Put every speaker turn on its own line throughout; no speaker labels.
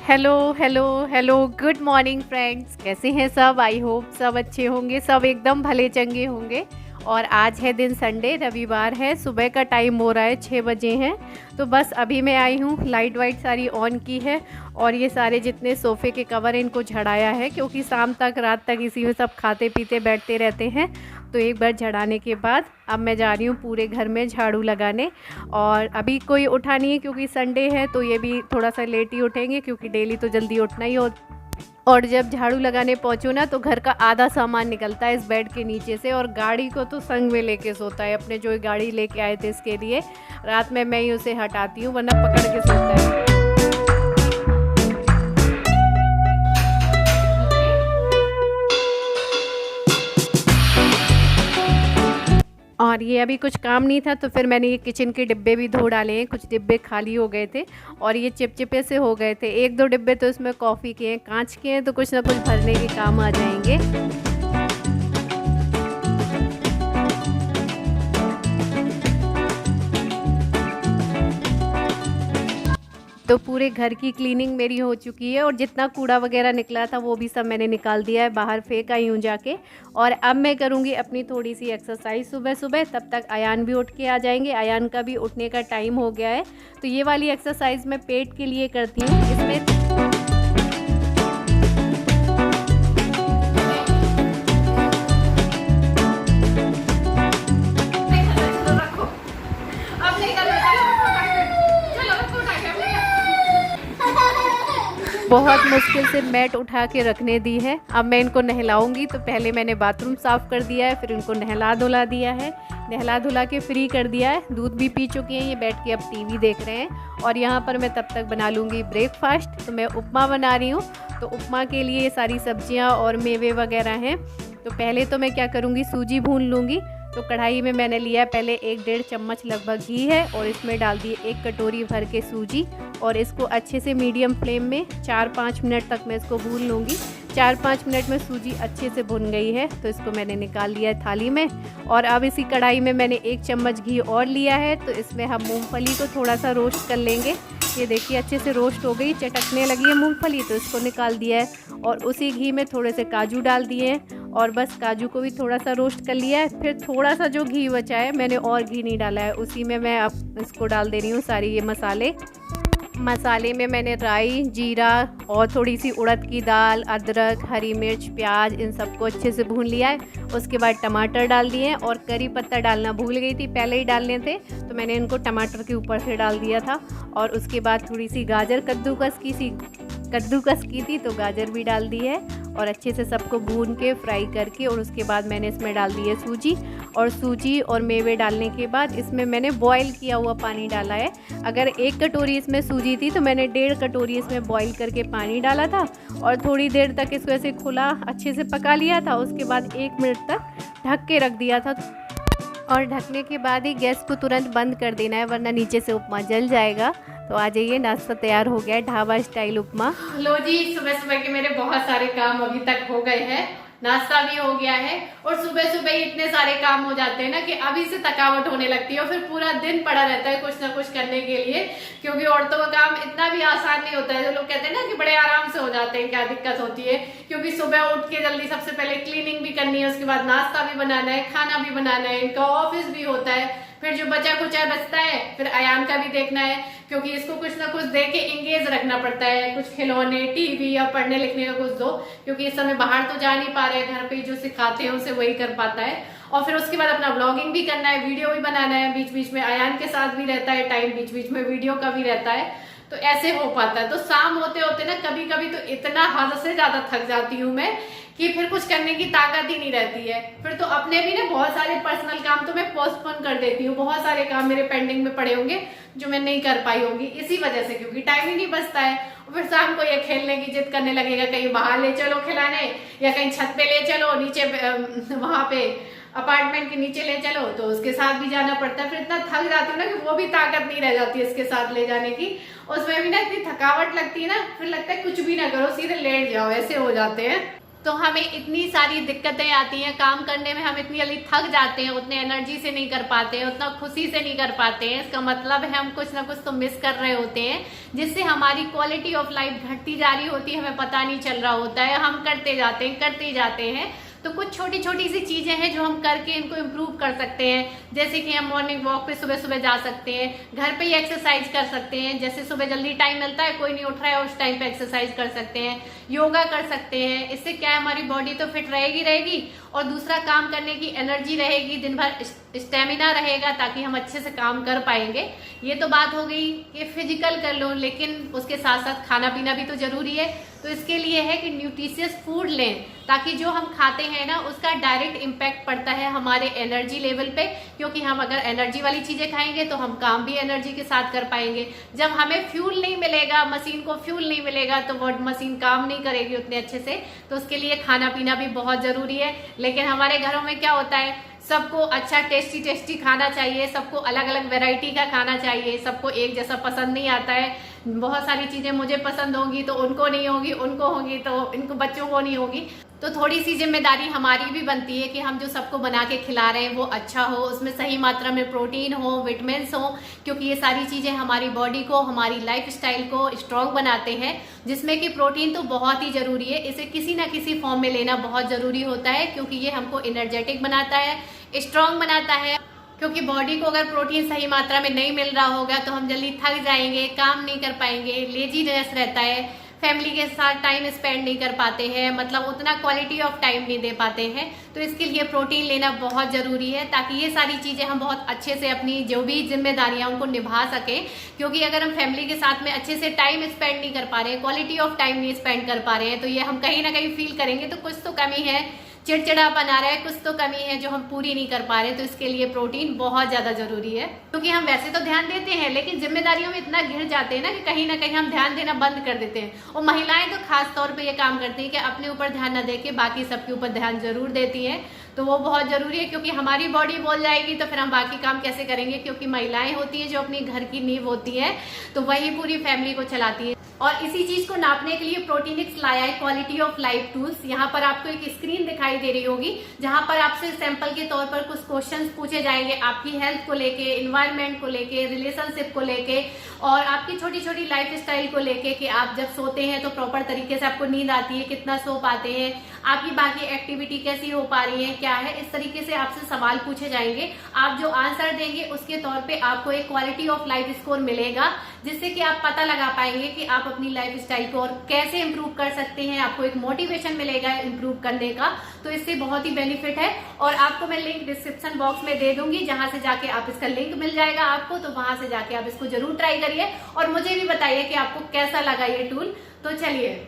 Hello hello hello, good morning friends. कैसे हैं सब? आई होप सब अच्छे होंगे, सब एकदम भले चंगे होंगे। और आज है दिन संडे, रविवार है। सुबह का टाइम हो रहा है, 6 बजे हैं। तो बस अभी मैं आई हूँ, लाइट वाइट सारी ऑन की है और ये सारे जितने सोफ़े के कवर इनको झड़ाया है, क्योंकि शाम तक रात तक इसी में सब खाते पीते बैठते रहते हैं। तो एक बार झड़ाने के बाद अब मैं जा रही हूँ पूरे घर में झाड़ू लगाने। और अभी कोई उठा नहीं है क्योंकि संडे है, तो ये भी थोड़ा सा लेट ही उठेंगे क्योंकि डेली तो जल्दी उठना ही हो। और जब झाड़ू लगाने पहुँचो ना, तो घर का आधा सामान निकलता है इस बेड के नीचे से, और गाड़ी को तो संग में लेके सोता है। अपने जो गाड़ी लेके आए थे इसके लिए रात में मैं ही उसे हटाती हूँ, वरना पकड़ के सोता है। और ये अभी कुछ काम नहीं था, तो फिर मैंने ये किचन के डिब्बे भी धो डाले हैं। कुछ डिब्बे खाली हो गए थे और ये चिपचिपे से हो गए थे। एक दो डिब्बे तो इसमें कॉफ़ी के हैं, कांच के हैं, तो कुछ ना कुछ भरने के काम आ जाएंगे। तो पूरे घर की क्लीनिंग मेरी हो चुकी है और जितना कूड़ा वगैरह निकला था वो भी सब मैंने निकाल दिया है, बाहर फेंक आई हूँ जाके। और अब मैं करूँगी अपनी थोड़ी सी एक्सरसाइज सुबह सुबह। तब तक अयान भी उठ के आ जाएंगे, अयान का भी उठने का टाइम हो गया है। तो ये वाली एक्सरसाइज मैं पेट के लिए करती हूँ। इसमें बहुत मुश्किल से मैट उठा के रखने दी है। अब मैं इनको नहलाऊंगी। तो पहले मैंने बाथरूम साफ़ कर दिया है, फिर इनको नहला धुला दिया है, नहला धुला के फ्री कर दिया है। दूध भी पी चुकी हैं, ये बैठ के अब टीवी देख रहे हैं। और यहाँ पर मैं तब तक बना लूँगी ब्रेकफास्ट। तो मैं उपमा बना रही हूँ। तो उपमा के लिए ये सारी सब्जियाँ और मेवे वगैरह हैं। तो पहले तो मैं क्या करूँगी, सूजी भून लूँगी। तो कढ़ाई में मैंने लिया पहले 1-1.5 चम्मच लगभग घी है, और इसमें डाल दिए 1 कटोरी भर के सूजी। और इसको अच्छे से मीडियम फ्लेम में 4-5 मिनट तक मैं इसको भून लूँगी। 4-5 मिनट में सूजी अच्छे से भुन गई है, तो इसको मैंने निकाल लिया है थाली में। और अब इसी कढ़ाई में मैंने 1 चम्मच घी और लिया है। तो इसमें हम मूंगफली को थोड़ा सा रोस्ट कर लेंगे। ये देखिए अच्छे से रोस्ट हो गई, चटकने लगी है मूंगफली, तो इसको निकाल दिया है। और उसी घी में थोड़े से काजू डाल दिए हैं, और बस काजू को भी थोड़ा सा रोस्ट कर लिया है। फिर थोड़ा सा जो घी बचा है, मैंने और घी नहीं डाला है, उसी में मैं अब इसको डाल दे रही हूँ सारी ये मसाले में मैंने राई, जीरा और थोड़ी सी उड़द की दाल, अदरक, हरी मिर्च, प्याज, इन सबको अच्छे से भून लिया है। उसके बाद टमाटर डाल दिए हैं, और करी पत्ता डालना भूल गई थी, पहले ही डालने थे, तो मैंने इनको टमाटर के ऊपर से डाल दिया था। और उसके बाद थोड़ी सी गाजर कद्दूकस की थी, तो गाजर भी डाल दी है। और अच्छे से सबको भून के फ्राई करके, और उसके बाद मैंने इसमें डाल दी है सूजी और मेवे डालने के बाद इसमें मैंने बॉईल किया हुआ पानी डाला है। अगर 1 कटोरी इसमें सूजी थी, तो मैंने 1.5 कटोरी इसमें बॉईल करके पानी डाला था, और थोड़ी देर तक इसको ऐसे खुला अच्छे से पका लिया था। उसके बाद 1 मिनट तक ढक के रख दिया था, और ढकने के बाद ही गैस को तुरंत बंद कर देना है, वरना नीचे से उपमा जल जाएगा। तो आ जाइए, नाश्ता तैयार हो गया है, ढाबा स्टाइल उपमा। लो जी, सुबह सुबह के मेरे बहुत सारे काम अभी तक हो गए हैं, नाश्ता भी हो गया है। और सुबह सुबह ही इतने सारे काम हो जाते हैं ना कि अभी से थकावट होने लगती है, और फिर पूरा दिन पड़ा रहता है कुछ ना कुछ करने के लिए। क्योंकि औरतों का काम इतना भी आसान नहीं होता है। जो लोग कहते हैं ना कि बड़े आराम से हो जाते हैं, क्या दिक्कत होती है, क्योंकि सुबह उठ के जल्दी सबसे पहले क्लीनिंग भी करनी है, उसके बाद नाश्ता भी बनाना है, खाना भी बनाना है, इनका ऑफिस भी होता है, फिर जो बचा कुचा बचता है, फिर अयान का भी देखना है, क्योंकि इसको कुछ ना कुछ दे के इंगेज रखना पड़ता है। कुछ खिलौने, टीवी या पढ़ने लिखने का कुछ दो, क्योंकि इस समय बाहर तो जा नहीं पा रहे, घर पे जो सिखाते हैं उसे वही कर पाता है। और फिर उसके बाद अपना ब्लॉगिंग भी करना है, वीडियो भी बनाना है, बीच बीच में अयान के साथ भी रहता है टाइम, बीच बीच में वीडियो का भी रहता है, तो ऐसे हो पाता है। तो शाम होते होते ना कभी कभी तो इतना हद से ज्यादा थक जाती हूँ मैं कि फिर कुछ करने की ताकत ही नहीं रहती है। फिर तो अपने भी ना बहुत सारे पर्सनल काम तो मैं पोस्टपोन कर देती हूँ। बहुत सारे काम मेरे पेंडिंग में पड़े होंगे जो मैं नहीं कर पाई होंगी इसी वजह से, क्योंकि टाइम ही नहीं बचता है। और फिर शाम को ये खेलने की जिद करने लगेगा, कहीं बाहर ले चलो खिलाने, या कहीं छत पे ले चलो, नीचे वहां पे अपार्टमेंट के नीचे ले चलो, तो उसके साथ भी जाना पड़ता है। फिर इतना थक जाती हूँ ना कि वो भी ताकत नहीं रह जाती है इसके साथ ले जाने की। उसमें भी ना इतनी थकावट लगती है ना, फिर लगता है कुछ भी ना करो, सीधे लेट जाओ, ऐसे हो जाते हैं। तो हमें इतनी सारी दिक्कतें आती हैं काम करने में, हम इतनी जल्दी थक जाते हैं, उतने एनर्जी से नहीं कर पाते हैं, उतना खुशी से नहीं कर पाते हैं। इसका मतलब है हम कुछ ना कुछ तो मिस कर रहे होते हैं, जिससे हमारी क्वालिटी ऑफ लाइफ घटती जा रही होती है, हमें पता नहीं चल रहा होता है। हम करते जाते हैं। तो कुछ छोटी छोटी सी चीजें हैं जो हम करके इनको इम्प्रूव कर सकते हैं, जैसे कि हम मॉर्निंग वॉक पे सुबह सुबह जा सकते हैं, घर पे ही एक्सरसाइज कर सकते हैं, जैसे सुबह जल्दी टाइम मिलता है, कोई नहीं उठ रहा है, उस टाइम पे एक्सरसाइज कर सकते हैं, योगा कर सकते हैं। इससे क्या है, हमारी बॉडी तो फिट रहेगी और दूसरा काम करने की एनर्जी रहेगी, दिन भर स्टेमिना रहेगा, ताकि हम अच्छे से काम कर पाएंगे। ये तो बात हो गई कि फिजिकल कर लो, लेकिन उसके साथ साथ खाना पीना भी तो जरूरी है। तो इसके लिए है कि न्यूट्रिशियस फूड लें, ताकि जो हम खाते हैं ना उसका डायरेक्ट इम्पैक्ट पड़ता है हमारे एनर्जी लेवल पे, क्योंकि हम अगर एनर्जी वाली चीजें खाएंगे तो हम काम भी एनर्जी के साथ कर पाएंगे। जब हमें फ्यूल नहीं मिलेगा, मशीन को फ्यूल नहीं मिलेगा, तो वो मशीन काम नहीं करेगी उतने अच्छे से। तो उसके लिए खाना पीना भी बहुत जरूरी है। लेकिन हमारे घरों में क्या होता है, सबको अच्छा टेस्टी खाना चाहिए, सबको अलग अलग वैरायटी का खाना चाहिए, सबको एक जैसा पसंद नहीं आता है। बहुत सारी चीजें मुझे पसंद होंगी तो उनको नहीं होगी, उनको होंगी तो इनको बच्चों को नहीं होगी। तो थोड़ी सी जिम्मेदारी हमारी भी बनती है कि हम जो सबको बना के खिला रहे हैं वो अच्छा हो, उसमें सही मात्रा में प्रोटीन हो, विटामिन्स हो, क्योंकि ये सारी चीजें हमारी बॉडी को, हमारी लाइफ स्टाइल को स्ट्रॉन्ग बनाते हैं। जिसमें कि प्रोटीन तो बहुत ही जरूरी है, इसे किसी ना किसी फॉर्म में लेना बहुत जरूरी होता है, क्योंकि ये हमको एनर्जेटिक बनाता है, स्ट्रॉन्ग बनाता है। क्योंकि बॉडी को अगर प्रोटीन सही मात्रा में नहीं मिल रहा होगा तो हम जल्दी थक जाएंगे, काम नहीं कर पाएंगे, लेजीनेस रहता है, फैमिली के साथ टाइम स्पेंड नहीं कर पाते हैं, मतलब उतना क्वालिटी ऑफ टाइम नहीं दे पाते हैं। तो इसके लिए प्रोटीन लेना बहुत ज़रूरी है, ताकि ये सारी चीज़ें हम बहुत अच्छे से अपनी जो भी जिम्मेदारियां उनको निभा सकें। क्योंकि अगर हम फैमिली के साथ में अच्छे से टाइम स्पेंड नहीं कर पा रहे हैं, क्वालिटी ऑफ टाइम नहीं स्पेंड कर पा रहे हैं, तो ये हम कहीं ना कहीं फील करेंगे, तो कुछ तो कमी है, चिड़चिड़ापन आ रहा है, कुछ तो कमी है जो हम पूरी नहीं कर पा रहे। तो इसके लिए प्रोटीन बहुत ज्यादा जरूरी है। क्योंकि हम वैसे तो ध्यान देते हैं, लेकिन जिम्मेदारियों में इतना घिर जाते हैं ना कि कहीं ना कहीं हम ध्यान देना बंद कर देते हैं। और महिलाएं तो खास तौर पे ये काम करती हैं कि अपने ऊपर ध्यान न देके बाकी सबके ऊपर ध्यान जरूर देती हैं। तो वो बहुत जरूरी है, क्योंकि हमारी बॉडी बोल जाएगी तो फिर हम बाकी काम कैसे करेंगे। क्योंकि महिलाएं होती हैं जो अपनी घर की नींव होती है, तो वही पूरी फैमिली को चलाती है। और इसी चीज को नापने के लिए प्रोटीनिक्स लाया है क्वालिटी ऑफ लाइफ टूल्स। यहाँ पर आपको एक स्क्रीन दिखाई दे रही होगी, जहां पर आपसे सैंपल के तौर पर कुछ क्वेश्चंस पूछे जाएंगे आपकी हेल्थ को लेके, इन्वायरमेंट को लेके, रिलेशनशिप को लेके, और आपकी छोटी छोटी लाइफ स्टाइल को लेके, कि आप जब सोते हैं तो प्रॉपर तरीके से आपको नींद आती है, कितना सो पाते हैं, आपकी बाकी एक्टिविटी कैसी हो पा रही है, क्या है, इस तरीके से आपसे सवाल पूछे जाएंगे। आप जो आंसर देंगे उसके तौर पे आपको एक क्वालिटी ऑफ लाइफ स्कोर मिलेगा, जिससे कि आप पता लगा पाएंगे कि आप अपनी लाइफ स्टाइल को और कैसे इंप्रूव कर सकते हैं। आपको एक मोटिवेशन मिलेगा इंप्रूव करने का, तो इससे बहुत ही बेनिफिट है। और आपको मैं लिंक डिस्क्रिप्शन बॉक्स में दे दूंगी, जहां से जाके आप इसका लिंक मिल जाएगा आपको, तो वहां से जाके आप इसको जरूर ट्राई करिए और मुझे भी बताइए कि आपको कैसा लगा ये टूल। तो चलिए,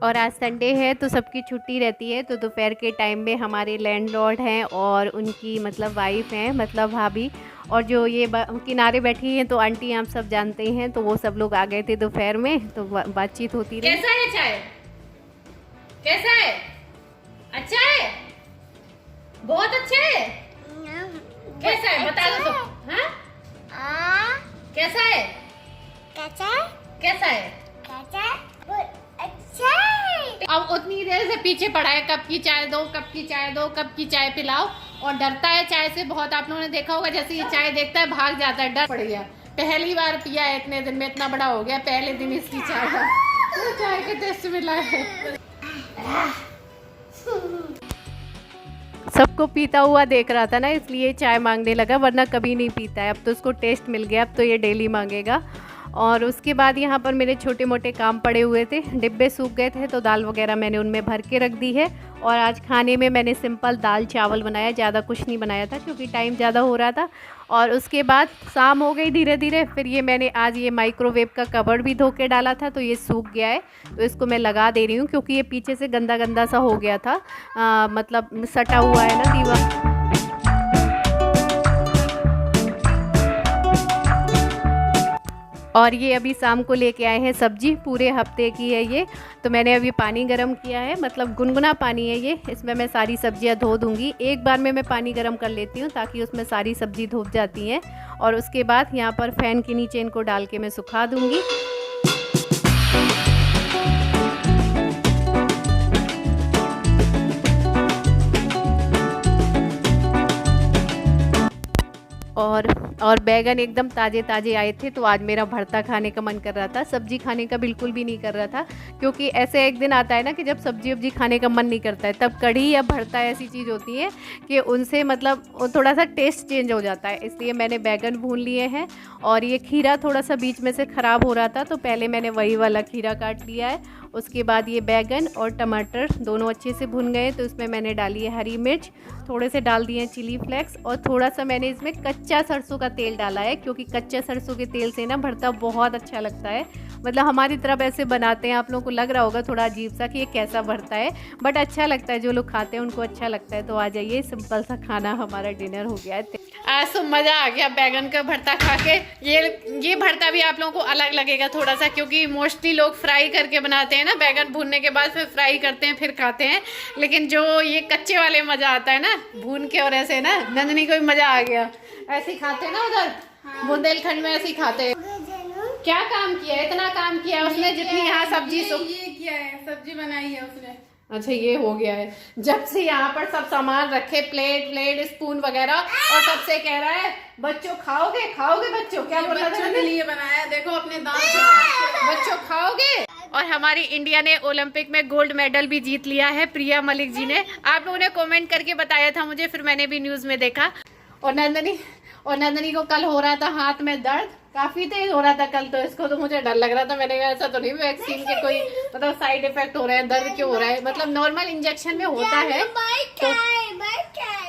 और आज संडे है तो सबकी छुट्टी रहती है, तो दोपहर के टाइम में हमारे लैंडलॉर्ड हैं और उनकी मतलब वाइफ हैं, मतलब भाभी, और जो ये किनारे बैठी हैं तो आंटी आप सब जानते हैं, तो वो सब लोग आ गए थे दोपहर में, तो बातचीत होती रही।
कैसा है चाय? कैसा है? अच्छा है? बहुत अच्छा है? कैसा है बता दो तो। हाँ? कैसा है? कैसा है? कैसा है? अच्छा है। अब उतनी देर से पीछे पड़ा है, कब की चाय दो, कब की चाय दो, कब की चाय पिलाओ, और डरता है चाय से बहुत। आप लोगों ने देखा होगा, जैसे ये चाय देखता है भाग जाता है, डर पड़ गया। पहली बार पिया है इतने दिन में, इतना बड़ा हो गया, पहले दिन इसकी चाय का तो चाय के टेस्ट मिला है।
सबको पीता हुआ देख रहा था ना, इसलिए चाय मांगने लगा, वरना कभी नहीं पीता है। अब तो उसको टेस्ट मिल गया, अब तो ये डेली मांगेगा। और उसके बाद यहाँ पर मेरे छोटे मोटे काम पड़े हुए थे, डिब्बे सूख गए थे तो दाल वगैरह मैंने उनमें भर के रख दी है। और आज खाने में मैंने सिंपल दाल चावल बनाया, ज़्यादा कुछ नहीं बनाया था क्योंकि टाइम ज़्यादा हो रहा था। और उसके बाद शाम हो गई धीरे धीरे, फिर ये मैंने आज ये माइक्रोवेव का कवर भी धो के डाला था, तो ये सूख गया है, तो इसको मैं लगा दे रही हूँ, क्योंकि ये पीछे से गंदा गंदा सा हो गया था, मतलब सटा हुआ है ना दीवार। और ये अभी शाम को लेके आए हैं सब्जी, पूरे हफ्ते की है ये। तो मैंने अभी पानी गर्म किया है, मतलब गुनगुना पानी है ये, इसमें मैं सारी सब्जियां धो दूंगी। एक बार में मैं पानी गर्म कर लेती हूँ ताकि उसमें सारी सब्जी धुप जाती हैं। और उसके बाद यहाँ पर फैन के नीचे इनको डाल के मैं सुखा दूंगी।
और बैगन एकदम ताज़े ताज़े आए थे, तो आज मेरा भरता खाने का मन कर रहा था, सब्जी खाने का बिल्कुल भी नहीं कर रहा था। क्योंकि ऐसे एक दिन आता है ना कि जब सब्जी वब्जी खाने का मन नहीं करता है, तब कढ़ी या भरता ऐसी चीज़ होती है कि उनसे मतलब थोड़ा सा टेस्ट चेंज हो जाता है। इसलिए मैंने बैगन भून लिए हैं। और ये खीरा थोड़ा सा बीच में से ख़राब हो रहा था, तो पहले मैंने वही वाला खीरा काट लिया है। उसके बाद ये बैगन और टमाटर दोनों अच्छे से भुन गए, तो इसमें मैंने डाली है हरी मिर्च, थोड़े से डाल दिए हैं चिली फ्लेक्स, और थोड़ा सा मैंने इसमें कच्चा सरसों का तेल डाला है, क्योंकि कच्चा सरसों के तेल से ना भरता बहुत अच्छा लगता है। मतलब हमारी तरफ ऐसे बनाते हैं, आप लोगों को लग रहा होगा थोड़ा अजीब सा कि ये कैसा भरता है, बट अच्छा लगता है, जो लोग खाते हैं उनको अच्छा लगता है। तो आ जाइए, सिंपल सा खाना हमारा डिनर हो गया है। आज तो मज़ा आ गया बैगन का भरता खा के। ये भरता भी आप लोगों को अलग लगेगा थोड़ा सा, क्योंकि मोस्टली लोग फ्राई करके बनाते हैं ना, बैगन भूनने के बाद फिर फ्राई करते हैं फिर खाते हैं। लेकिन जो ये कच्चे वाले मज़ा आता है ना भून के, और ऐसे ना नंदनी को भी मज़ा आ गया, ऐसे ही खाते हैं ना उधर बुंदेलखंड में, ऐसे ही खाते हैं। क्या काम किया है, इतना काम किया है उसने, जितनी यहाँ सब्जी
ये किया है, सब्जी बनाई है उसने।
अच्छा, ये हो गया है। जब से यहाँ पर सब सामान रखे, प्लेट स्पून वगैरह, और सबसे कह रहा है बच्चों खाओगे खाओगे, बच्चों क्या बोल रहा था,
बच्चों के लिए बनाया, देखो अपने दांत
बच्चों खाओगे। और हमारी इंडिया ने ओलंपिक में गोल्ड मेडल भी जीत लिया है, प्रिया मलिक जी ने। आप लोगों ने कमेंट करके बताया था मुझे, फिर मैंने भी न्यूज़ में देखा। और नंदनी को कल हो रहा था हाथ में दर्द, काफ़ी तेज हो रहा था कल, तो इसको तो मुझे डर लग रहा था। मैंने कहा ऐसा तो नहीं वैक्सीन के कोई मतलब साइड इफेक्ट हो रहे हैं, दर्द क्यों हो रहा है, मतलब नॉर्मल इंजेक्शन में होता है। तो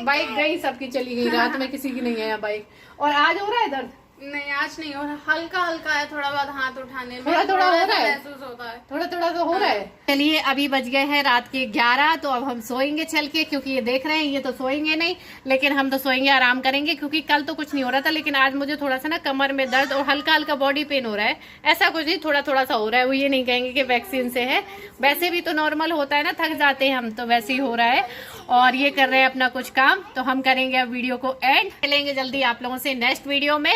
बाइक गई, सबकी चली गई, रात में किसी की नहीं आया बाइक। और आज हो रहा है दर्द?
नहीं, आज नहीं हो रहा, हल्का हल्का है, थोड़ा बहुत हाथ उठाने में
थोड़ा थोड़ा हो रहा है,
महसूस होता है,
थोड़ा थोड़ा तो हो रहा है। चलिए, अभी बज गए हैं रात के 11, तो अब हम सोएंगे चल के, क्योंकि ये देख रहे हैं ये तो सोएंगे नहीं, लेकिन हम तो सोएंगे, आराम करेंगे। क्योंकि कल तो कुछ नहीं हो रहा था, लेकिन आज मुझे थोड़ा सा ना कमर में दर्द और हल्का हल्का बॉडी पेन हो रहा है। ऐसा कुछ नहीं, थोड़ा थोड़ा सा हो रहा है, वो ये नहीं कहेंगे कि वैक्सीन से है, वैसे भी तो नॉर्मल होता है ना, थक जाते हैं हम, तो वैसे ही हो रहा है। और ये कर रहे हैं अपना कुछ काम, तो हम करेंगे अब वीडियो को एंड, मिलेंगे जल्दी आप लोगों से नेक्स्ट वीडियो में।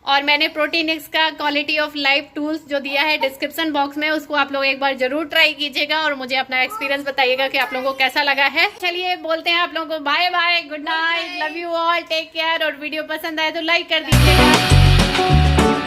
और मैंने प्रोटीन एक्स का क्वालिटी ऑफ लाइफ टूल्स जो दिया है डिस्क्रिप्शन बॉक्स में, उसको आप लोग एक बार जरूर ट्राई कीजिएगा, और मुझे अपना एक्सपीरियंस बताइएगा कि आप लोगों को कैसा लगा है। चलिए, बोलते हैं आप लोगों को bye bye, good night, love you all, take care. और वीडियो पसंद आए तो लाइक कर दीजिएगा।